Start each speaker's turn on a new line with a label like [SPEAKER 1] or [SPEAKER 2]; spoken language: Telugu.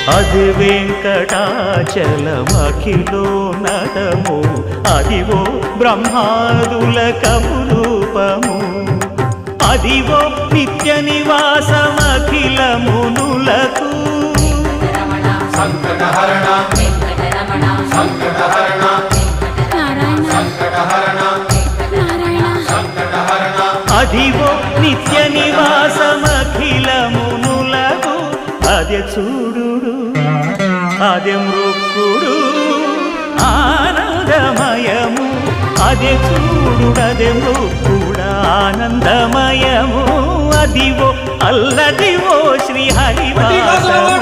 [SPEAKER 1] అది వెంకటాచలమఖిలోన్నతము అదివో బ్రహ్మాదుల కపురూపము అదివో నిత్య నివాసమఖిల మునులకు
[SPEAKER 2] సంకటహరణ సంకటహరణ సంకటహరణ సంకటహరణ
[SPEAKER 1] అదివో నిత్య నివాసమఖిల మునులకు అదే చూడు అదే మృక్కుడు ఆనందమయము అదే చూడుడదే మృక్కుడ ఆనందమయము అదివో అల్లదివో శ్రీ హరివాసము